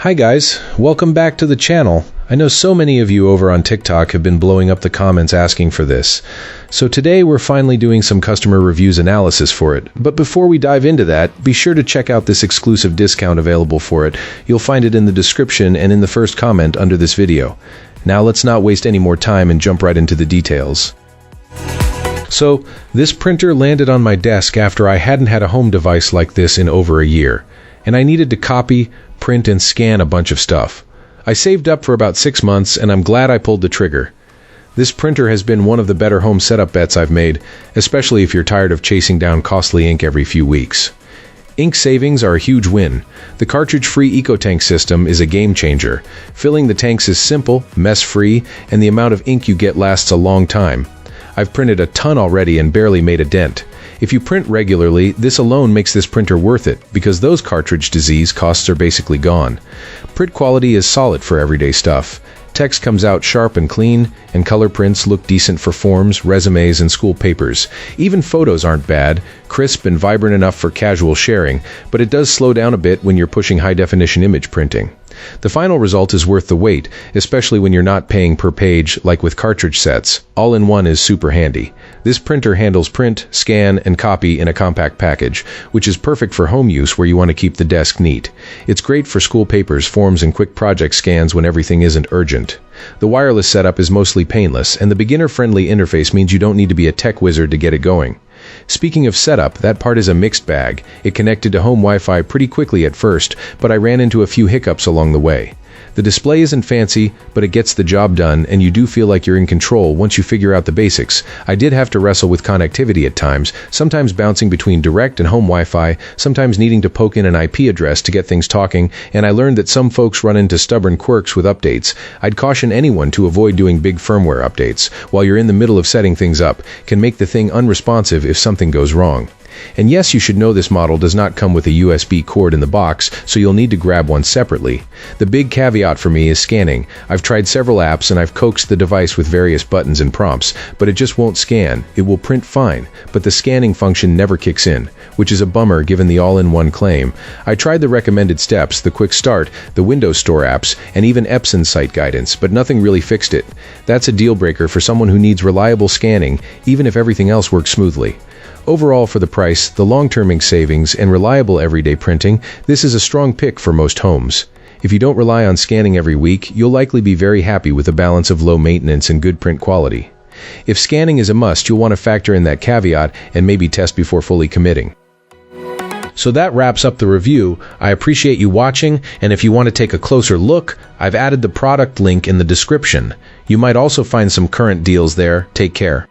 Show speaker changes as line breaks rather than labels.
Hi guys, welcome back to the channel. I know so many of you over on TikTok have been blowing up the comments asking for this. So today we're finally doing some customer reviews analysis for it. But before we dive into that, be sure to check out this exclusive discount available for it. You'll find it in the description and in the first comment under this video. Now let's not waste any more time and jump right into the details. So, this printer landed on my desk after I hadn't had a home device like this in over a year, and I needed to copy, print, and scan a bunch of stuff. I saved up for about 6 months, and I'm glad I pulled the trigger. This printer has been one of the better home setup bets I've made, especially if you're tired of chasing down costly ink every few weeks. Ink savings are a huge win. The cartridge-free EcoTank system is a game changer. Filling the tanks is simple, mess-free, and the amount of ink you get lasts a long time. I've printed a ton already and barely made a dent. If you print regularly, this alone makes this printer worth it, because those cartridge disease costs are basically gone. Print quality is solid for everyday stuff. Text comes out sharp and clean, and color prints look decent for forms, resumes, and school papers. Even photos aren't bad, crisp and vibrant enough for casual sharing, but it does slow down a bit when you're pushing high-definition image printing. The final result is worth the wait, especially when you're not paying per page like with cartridge sets. All-in-one is super handy. This printer handles print, scan, and copy in a compact package, which is perfect for home use where you want to keep the desk neat. It's great for school papers, forms, and quick project scans when everything isn't urgent. The wireless setup is mostly painless, and the beginner-friendly interface means you don't need to be a tech wizard to get it going. Speaking of setup, that part is a mixed bag. It connected to home Wi-Fi pretty quickly at first, but I ran into a few hiccups along the way. The display isn't fancy, but it gets the job done, and you do feel like you're in control once you figure out the basics. I did have to wrestle with connectivity at times, sometimes bouncing between direct and home Wi-Fi, sometimes needing to poke in an IP address to get things talking, and I learned that some folks run into stubborn quirks with updates. I'd caution anyone to avoid doing big firmware updates, while you're in the middle of setting things up, can make the thing unresponsive if something goes wrong. And yes, you should know this model does not come with a USB cord in the box, so you'll need to grab one separately. The big caveat for me is scanning. I've tried several apps and I've coaxed the device with various buttons and prompts, but it just won't scan. It will print fine, but the scanning function never kicks in, which is a bummer given the all-in-one claim. I tried the recommended steps, the quick start, the Windows Store apps, and even Epson site guidance, but nothing really fixed it. That's a deal breaker for someone who needs reliable scanning, even if everything else works smoothly. Overall, for the price, the long-term ink savings, and reliable everyday printing, this is a strong pick for most homes. If you don't rely on scanning every week, you'll likely be very happy with the balance of low maintenance and good print quality. If scanning is a must, you'll want to factor in that caveat and maybe test before fully committing. So that wraps up the review. I appreciate you watching, and if you want to take a closer look, I've added the product link in the description. You might also find some current deals there. Take care.